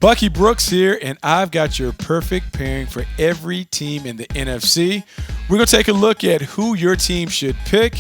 Bucky Brooks here, and I've got your perfect pairing for every team in the NFC. We're going to take a look at who your team should pick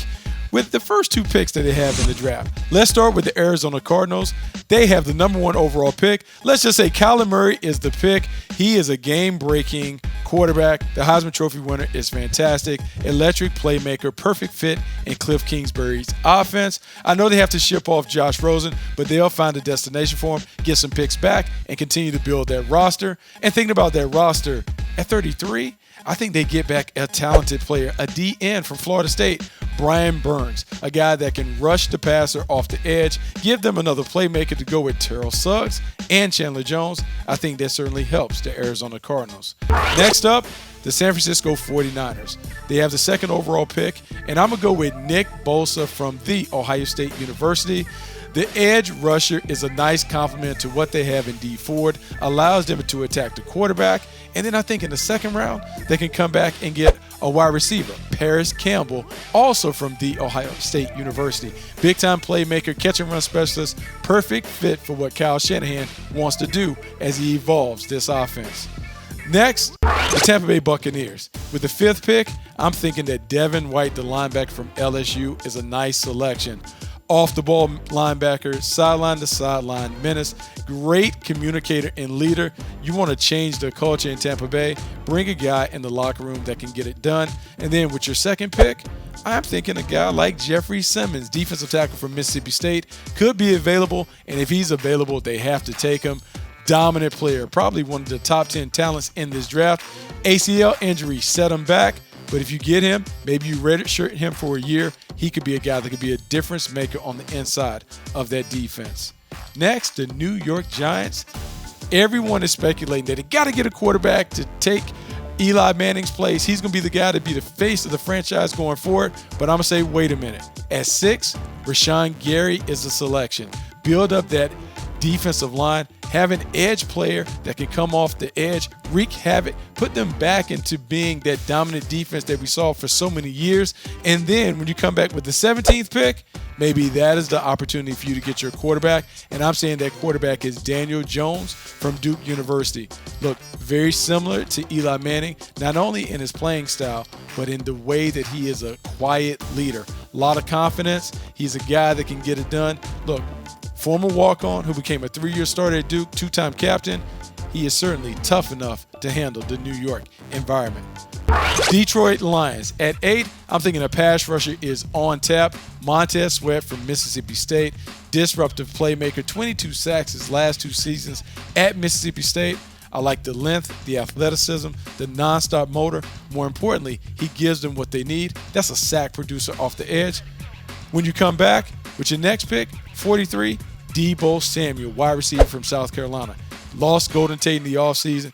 with the first two picks that they have in the draft. Let's start with the Arizona Cardinals. They have the #1 overall pick. Let's just say Kyler Murray is the pick. He is a game-breaking quarterback. The Heisman Trophy winner is fantastic. Electric playmaker, perfect fit in Cliff Kingsbury's offense. I know they have to ship off Josh Rosen, but they'll find a destination for him, get some picks back, and continue to build that roster. And thinking about that roster, at 33, I think they get back a talented player, a DN from Florida State, Brian Burns, a guy that can rush the passer off the edge, give them another playmaker to go with Terrell Suggs and Chandler Jones. I think that certainly helps the Arizona Cardinals. Next up, the San Francisco 49ers. They have the 2nd overall pick, and I'm going to go with Nick Bosa from The Ohio State University. The edge rusher is a nice complement to what they have in D Ford, allows them to attack the quarterback, and then I think in the 2nd round, they can come back and get a wide receiver, Paris Campbell, also from The Ohio State University. Big-time playmaker, catch-and-run specialist, perfect fit for what Kyle Shanahan wants to do as he evolves this offense. Next, the Tampa Bay Buccaneers. With the 5th pick, I'm thinking that Devin White, the linebacker from LSU, is a nice selection. Off-the-ball linebacker, sideline-to-sideline menace, great communicator and leader. You want to change the culture in Tampa Bay, bring a guy in the locker room that can get it done. And then with your 2nd pick, I'm thinking a guy like Jeffrey Simmons, defensive tackle from Mississippi State, could be available. And if he's available, they have to take him. Dominant player, probably one of the top 10 talents in this draft. ACL injury set him back. But if you get him, maybe you redshirt him for a year, he could be a guy that could be a difference maker on the inside of that defense. Next, the New York Giants. Everyone is speculating that they got to get a quarterback to take Eli Manning's place. He's going to be the guy to be the face of the franchise going forward. But I'm going to say, wait a minute. At 6, Rashawn Gary is the selection. Build up that defensive line. Have an edge player that can come off the edge, wreak havoc, put them back into being that dominant defense that we saw for so many years. And then when you come back with the 17th pick, maybe that is the opportunity for you to get your quarterback. And I'm saying that quarterback is Daniel Jones from Duke University. Look, very similar to Eli Manning, not only in his playing style, but in the way that he is a quiet leader. A lot of confidence. He's a guy that can get it done. Look, former walk-on who became a 3-year starter at Duke, 2-time captain, he is certainly tough enough to handle the New York environment. Detroit Lions. At 8, I'm thinking a pass rusher is on tap. MONTEZ Sweat from Mississippi State, disruptive playmaker, 22 sacks his last 2 seasons at Mississippi State. I like the length, the athleticism, the nonstop motor. More importantly, he gives them what they need. That's a sack producer off the edge. When you come back with your next pick, 43, Deebo Samuel, wide receiver from South Carolina. Lost Golden Tate in the offseason,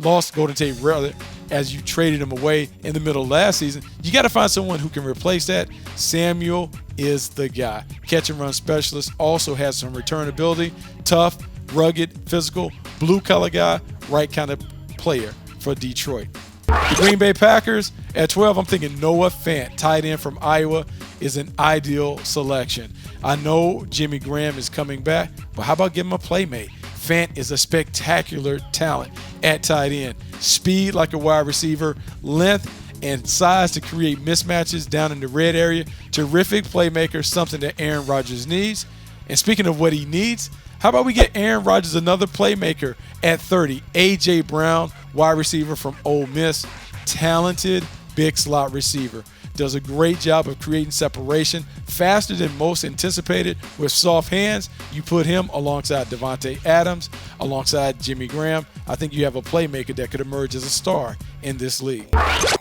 lost Golden Tate rather, as you traded him away in the middle of last season. You got to find someone who can replace that. Samuel is the guy. Catch and run specialist, also has some return ability, tough, rugged, physical, blue-collar guy, right kind of player for Detroit. The Green Bay Packers, at 12, I'm thinking Noah Fant, tight end from Iowa, is an ideal selection. I know Jimmy Graham is coming back, but how about giving him a playmate? Fant is a spectacular talent at tight end. Speed like a wide receiver, length and size to create mismatches down in the red area. Terrific playmaker, something that Aaron Rodgers needs. And speaking of what he needs, how about we get Aaron Rodgers another playmaker at 30? A.J. Brown, wide receiver from Ole Miss, talented big slot receiver. Does a great job of creating separation, faster than most anticipated with soft hands. You put him alongside Devontae Adams, alongside Jimmy Graham. I think you have a playmaker that could emerge as a star in this league.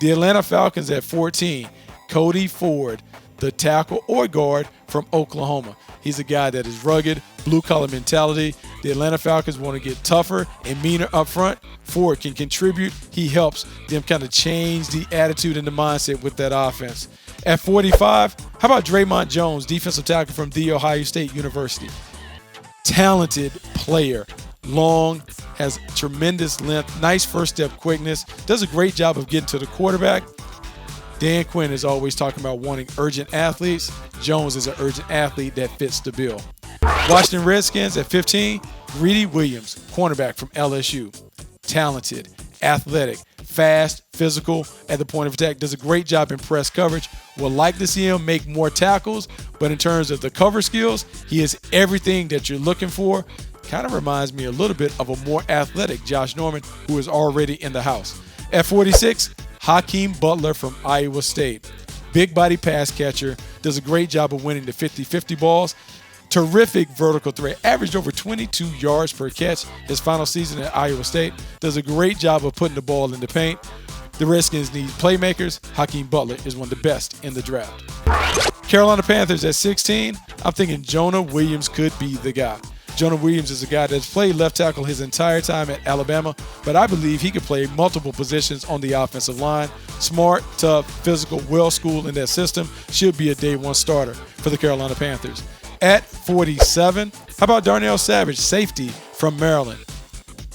The Atlanta Falcons at 14, Cody Ford, the tackle or guard from Oklahoma. He's a guy that is rugged, blue-collar mentality. The Atlanta Falcons want to get tougher and meaner up front. Ford can contribute. He helps them kind of change the attitude and the mindset with that offense. At 45, how about Draymond Jones, defensive tackle from The Ohio State University? Talented player, long, has tremendous length, nice first-step quickness, does a great job of getting to the quarterback. Dan Quinn is always talking about wanting urgent athletes. Jones is an urgent athlete that fits the bill. Washington Redskins at 15, Greedy Williams, cornerback from LSU. Talented, athletic, fast, physical at the point of attack. Does a great job in press coverage. Would like to see him make more tackles, but in terms of the cover skills, he is everything that you're looking for. Kind of reminds me a little bit of a more athletic Josh Norman, who is already in the house. At 46, Hakeem Butler from Iowa State. Big body pass catcher, does a great job of winning the 50-50 balls. Terrific vertical threat, averaged over 22 yards per catch his final season at Iowa State. Does a great job of putting the ball in the paint. The Redskins need playmakers. Hakeem Butler is one of the best in the draft. Carolina Panthers at 16, I'm thinking Jonah Williams could be the guy. Jonah Williams is a guy that's played left tackle his entire time at Alabama, but I believe he could play multiple positions on the offensive line. Smart, tough, physical, well-schooled in that system. Should be a day one starter for the Carolina Panthers. At 47, how about Darnell Savage, safety from Maryland?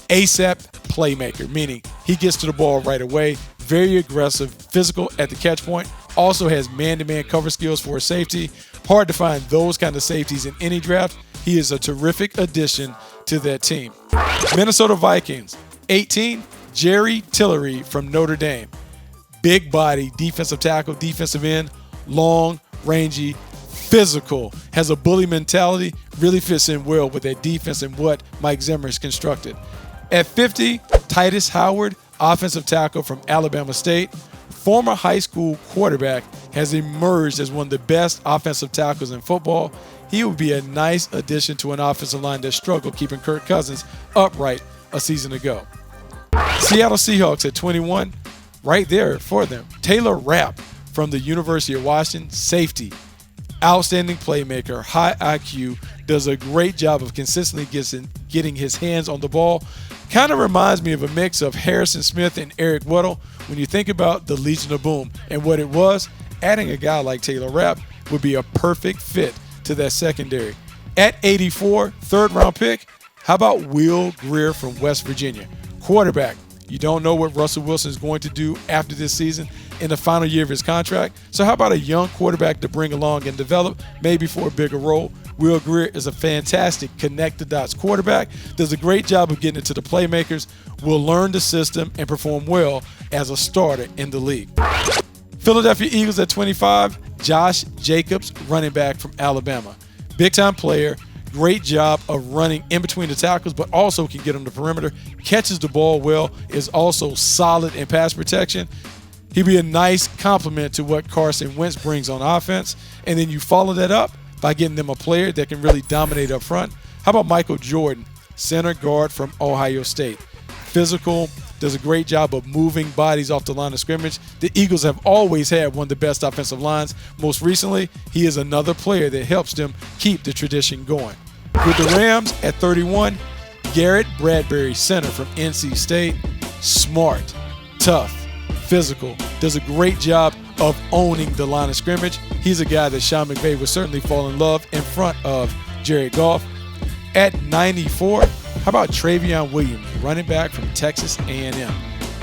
ASAP playmaker, meaning he gets to the ball right away, very aggressive, physical at the catch point, also has man-to-man cover skills for a safety. Hard to find those kind of safeties in any draft. He is a terrific addition to that team. Minnesota Vikings, 18, Jerry Tillery from Notre Dame. Big body, defensive tackle, defensive end, long, rangy, physical, has a bully mentality, really fits in well with that defense and what Mike Zimmer has constructed. At 50, Titus Howard, offensive tackle from Alabama State. Former high school quarterback, has emerged as one of the best offensive tackles in football. He would be a nice addition to an offensive line that struggled keeping Kirk Cousins upright a season ago. Seattle Seahawks at 21, right there for them. Taylor Rapp from the University of Washington, safety. Outstanding playmaker, high IQ, does a great job of consistently getting his hands on the ball. Kind of reminds me of a mix of Harrison Smith and Eric Weddle. When you think about the Legion of Boom and what it was, adding a guy like Taylor Rapp would be a perfect fit to that secondary. At 84, third-round pick, how about Will Grier from West Virginia? Quarterback. You don't know what Russell Wilson is going to do after this season in the final year of his contract. So how about a young quarterback to bring along and develop, maybe for a bigger role? Will Grier is a fantastic connect-the-dots quarterback, does a great job of getting it to the playmakers, will learn the system and perform well as a starter in the league. Philadelphia Eagles at 25, Josh Jacobs, running back from Alabama. Big-time player, great job of running in between the tackles, but also can get on the perimeter, catches the ball well, is also solid in pass protection. He'd be a nice complement to what Carson Wentz brings on offense. And then you follow that up by getting them a player that can really dominate up front. How about Michael Jordan, center guard from Ohio State? Physical, does a great job of moving bodies off the line of scrimmage. The Eagles have always had one of the best offensive lines. Most recently, he is another player that helps them keep the tradition going. With the Rams at 31, Garrett Bradbury, center from NC State. Smart, tough, physical, does a great job of owning the line of scrimmage. He's a guy that Sean McVay would certainly fall in love in front of Jared Goff. At 94, how about Travion Williams, running back from Texas A&M?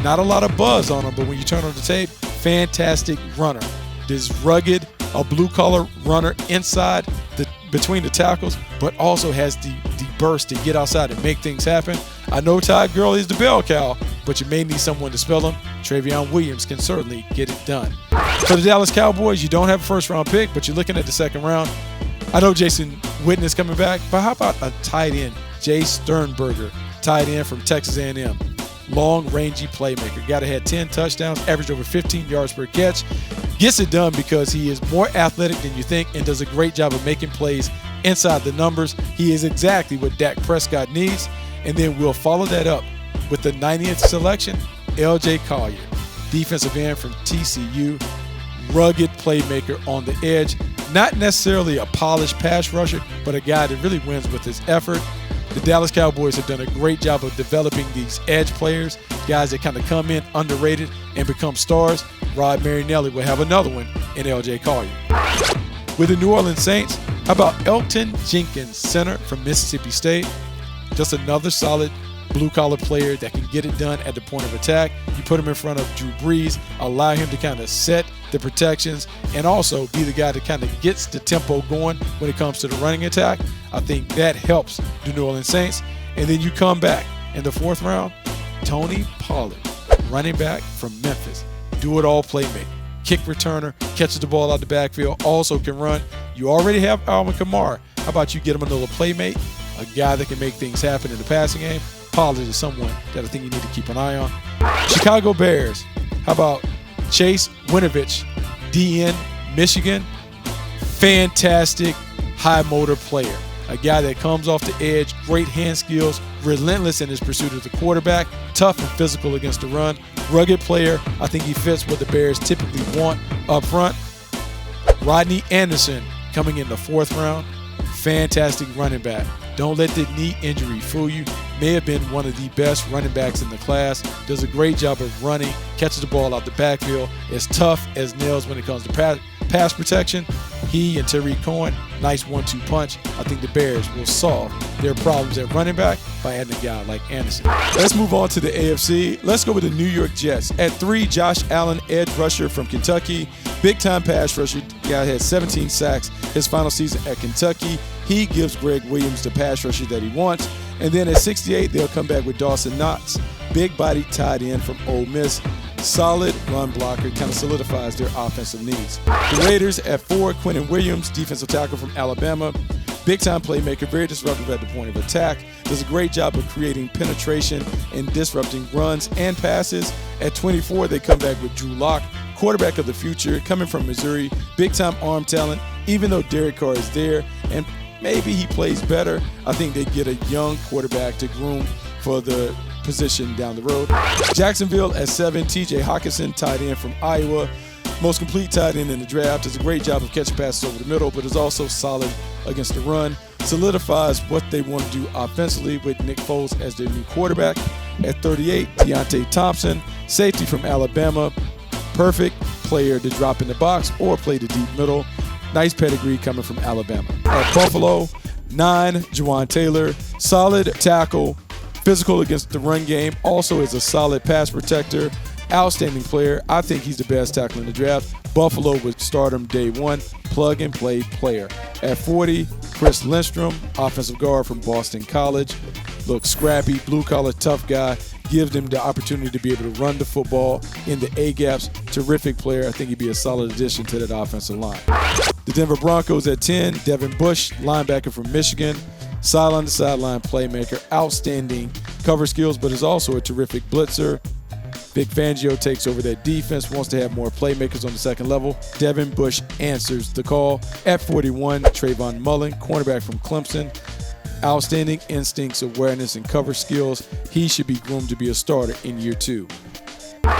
Not a lot of buzz on him, but when you turn on the tape, fantastic runner. This rugged, a blue-collar runner inside between the tackles, but also has the burst to get outside and make things happen. I know Todd Gurley is the bell cow, but you may need someone to spell him. Travion Williams can certainly get it done. For the Dallas Cowboys, you don't have a first-round pick, but you're looking at the second round. I know Jason Witten is coming back, but how about a tight end, JACE Sternberger, tight end from Texas A&M. Long, rangy playmaker. Got to have 10 touchdowns, averaged over 15 yards per catch. Gets it done because he is more athletic than you think and does a great job of making plays inside the numbers. He is exactly what Dak Prescott needs. And then we'll follow that up with the 90th selection, LJ Collier, defensive end from TCU. Rugged playmaker on the edge. Not necessarily a polished pass rusher, but a guy that really wins with his effort. The Dallas Cowboys have done a great job of developing these edge players, guys that kind of come in underrated and become stars. Rod Marinelli will have another one in LJ Collier. With the New Orleans Saints, how about Elgton Jenkins, center from Mississippi State? Just another solid blue-collar player that can get it done at the point of attack. You put him in front of Drew Brees, allow him to kind of set the protections, and also be the guy that kind of gets the tempo going when it comes to the running attack. I think that helps the New Orleans Saints. And then you come back in the 4th round, Tony Pollard, running back from Memphis, do-it-all playmaker, kick returner, catches the ball out the backfield, also can run. You already have Alvin Kamara. How about you get him another playmate, a guy that can make things happen in the passing game? Pollard is someone that I think you need to keep an eye on. Chicago Bears, how about Chase Winovich, DN, Michigan? Fantastic high motor player. A guy that comes off the edge, great hand skills, relentless in his pursuit of the quarterback, tough and physical against the run, rugged player. I think he fits what the Bears typically want up front. Rodney Anderson coming in the 4th round, fantastic running back. Don't let the knee injury fool you. May have been one of the best running backs in the class. Does a great job of running, catches the ball out the backfield, is tough as nails when it comes to pass protection. He and Tariq Cohen, nice 1-2 punch. I think the Bears will solve their problems at running back by adding a guy like Anderson. Let's move on to the AFC. Let's go with the New York Jets. At 3, Josh Allen, edge rusher from Kentucky. Big-time pass rusher. Guy had 17 sacks his final season at Kentucky. He gives Greg Williams the pass rusher that he wants. And then at 68, they'll come back with Dawson Knox, big-bodied tight end from Ole Miss. Solid run blocker, kind of solidifies their offensive needs. The Raiders at 4, Quinnen Williams, defensive tackle from Alabama. Big-time playmaker, very disruptive at the point of attack. Does a great job of creating penetration and disrupting runs and passes. At 24, they come back with Drew Lock, quarterback of the future, coming from Missouri. Big-time arm talent, even though Derek Carr is there, and maybe he plays better. I think they get a young quarterback to groom for the position down the road. Jacksonville at 7, TJ Hockenson, tight end from Iowa. Most complete tight end in the draft. Does a great job of catching passes over the middle, but is also solid against the run. Solidifies what they want to do offensively with Nick Foles as their new quarterback. At 38, Deontay Thompson, safety from Alabama. Perfect player to drop in the box or play the deep middle. Nice pedigree coming from Alabama. At Buffalo, 9, Juwan Taylor, solid tackle, physical against the run game, also is a solid pass protector, outstanding player. I think he's the best tackle in the draft. Buffalo would start him day 1, plug-and-play player. At 40, Chris Lindstrom, offensive guard from Boston College. Looks scrappy, blue-collar, tough guy. Gives them the opportunity to be able to run the football in the A-gaps. Terrific player. I think he'd be a solid addition to that offensive line. The Denver Broncos at 10, Devin Bush, linebacker from Michigan. Sideline-to-sideline playmaker, outstanding cover skills, but is also a terrific blitzer. Vic Fangio takes over that defense, wants to have more playmakers on the second level. Devin Bush answers the call. At 41, Trayvon Mullen, cornerback from Clemson. Outstanding instincts, awareness, and cover skills. He should be groomed to be a starter in year 2.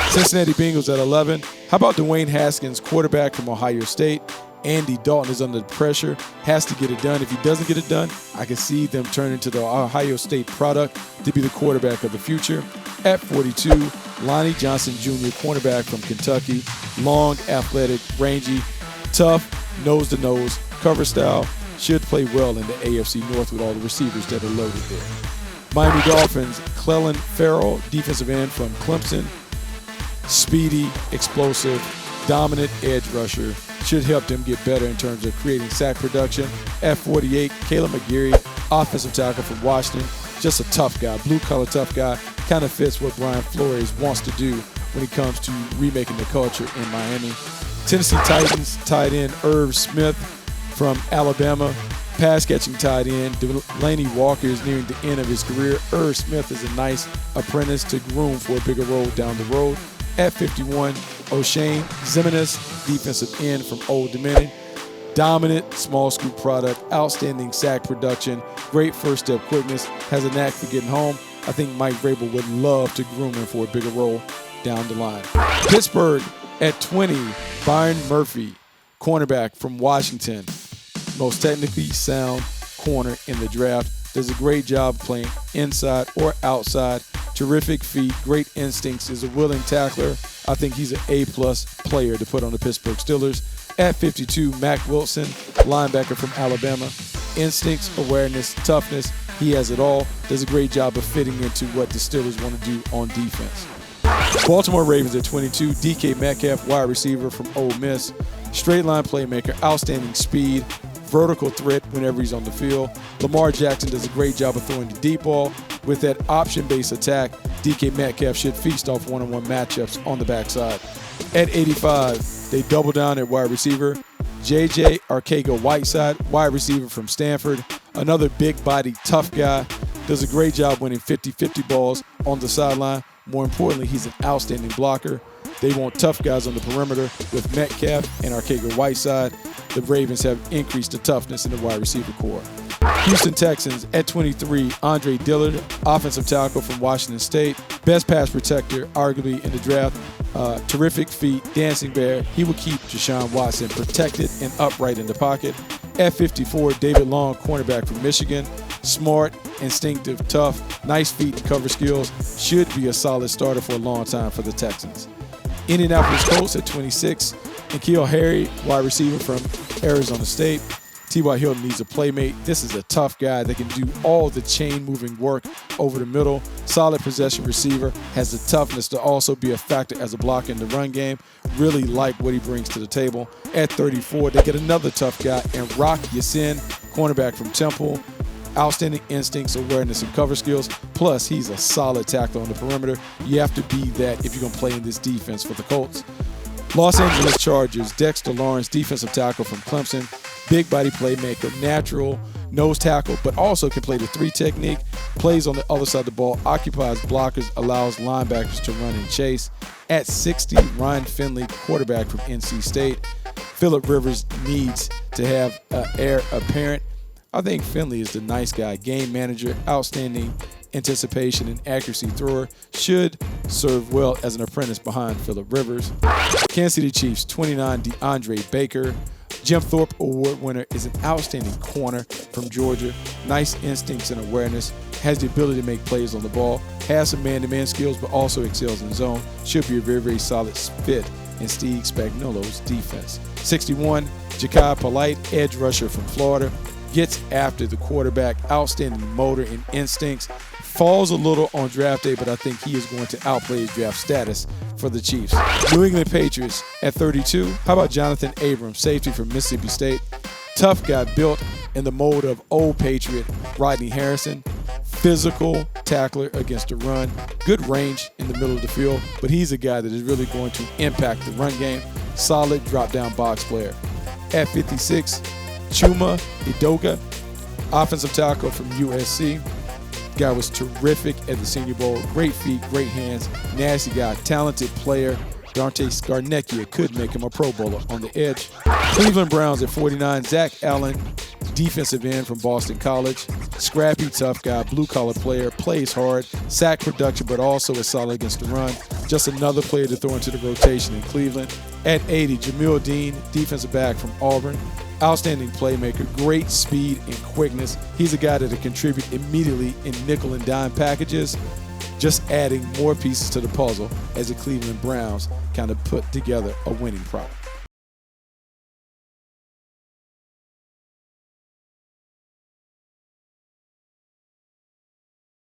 Cincinnati Bengals at 11. How about DWAYNE Haskins, quarterback from Ohio State? Andy Dalton is under pressure, has to get it done. If he doesn't get it done, I can see them turn into the Ohio State product to be the quarterback of the future. At 42, Lonnie Johnson Jr., cornerback from Kentucky. Long, athletic, rangy, tough, nose-to-nose, cover style. Should play well in the AFC North with all the receivers that are loaded there. Miami Dolphins, CLELIN FERRELL, defensive end from Clemson. Speedy, explosive, dominant edge rusher. Should help them get better in terms of creating sack production. At 48, Caleb McGarry, offensive tackle from Washington. Just a tough guy, blue-collar tough guy. Kind of fits what Brian Flores wants to do when it comes to remaking the culture in Miami. Tennessee Titans tight end Irv Smith from Alabama. Pass-catching tight end Delaney Walker is nearing the end of his career. Irv Smith is a nice apprentice to groom for a bigger role down the road. At 51, O'Shane Ximines, defensive end from Old Dominion. Dominant small scoop product, outstanding sack production, great first step quickness, has a knack for getting home. I think Mike Vrabel would love to groom him for a bigger role down the line. Pittsburgh at 20, Byron Murphy, cornerback from Washington. Most technically sound corner in the draft. Does a great job playing inside or outside. Terrific feet, great instincts, is a willing tackler. I think he's an A-plus player to put on the Pittsburgh Steelers. At 52, Mack Wilson, linebacker from Alabama. Instincts, awareness, toughness, He has it all, does a great job of fitting into what the Steelers want to do on defense. Baltimore Ravens at 22, DK Metcalf, wide receiver from Ole Miss. Straight line playmaker, outstanding speed, vertical threat whenever he's on the field. Lamar Jackson does a great job of throwing the deep ball. With that option-based attack, DK Metcalf should feast off one-on-one matchups on the backside. At 85, they double down at wide receiver. JJ Arcega-Whiteside, wide receiver from Stanford. Another big-bodied, tough guy. Does a great job winning 50-50 balls on the sideline. More importantly, he's an outstanding blocker. They want tough guys on the perimeter. With Metcalf and Arcega-Whiteside, the Ravens have increased the toughness in the wide receiver core. Houston Texans at 23, Andre Dillard, offensive tackle from Washington State. Best pass protector, arguably, in the draft. Terrific feet, dancing bear. He will keep Deshaun Watson protected and upright in the pocket. At 54, David Long, cornerback from Michigan. Smart, instinctive, tough, nice feet and cover skills. Should be a solid starter for a long time for the Texans. Indianapolis Colts at 26, N'Keal Harry, wide receiver from Arizona State. T.Y. Hilton needs a playmate. This is a tough guy that can do all the chain-moving work over the middle. Solid possession receiver, has the toughness to also be a factor as a blocker in the run game. Really like what he brings to the table. At 34, they get another tough guy, and Rock Ya-Sin, cornerback from Temple. Outstanding instincts, awareness, and cover skills. Plus, he's a solid tackler on the perimeter. You have to be that if you're going to play in this defense for the Colts. Los Angeles Chargers, Dexter Lawrence, defensive tackle from Clemson. Big body playmaker, natural nose tackle, but also can play the three technique. Plays on the other side of the ball, occupies blockers, allows linebackers to run and chase. At 60, Ryan Finley, quarterback from NC State. Phillip Rivers needs to have an heir apparent. I think Finley is the nice guy, game manager, outstanding anticipation and accuracy thrower. Should serve well as an apprentice behind Phillip Rivers. Kansas City Chiefs, 29, DeAndre Baker. Jim Thorpe Award winner, is an outstanding corner from Georgia. Nice instincts and awareness. Has the ability to make plays on the ball. Has some man-to-man skills, but also excels in zone. Should be a very, very solid fit in Steve Spagnuolo's defense. 61, Ja'Kai Polite, edge rusher from Florida. Gets after the quarterback. Outstanding motor and instincts. Falls a little on draft day, but I think he is going to outplay his draft status for the Chiefs. New England Patriots at 32. How about Jonathan Abram, safety from Mississippi State? Tough guy, built in the mold of old Patriot Rodney Harrison. Physical tackler against the run. Good range in the middle of the field, but he's a guy that is really going to impact the run game. Solid drop-down box player. At 56, Chuma Edoga, offensive tackle from USC. Guy was terrific at the Senior Bowl. Great feet, great hands, nasty guy, talented player. Dante Scarnecchia could make him a Pro Bowler on the edge. Cleveland Browns at 49, Zach Allen, defensive end from Boston College. Scrappy, tough guy, blue-collar player, plays hard, sack production, but also is solid against the run. Just another player to throw into the rotation in Cleveland. At 80, Jamil Dean, defensive back from Auburn. Outstanding playmaker, great speed and quickness. He's a guy that'll contribute immediately in nickel and dime packages, just adding more pieces to the puzzle as the Cleveland Browns kind of put together a winning product.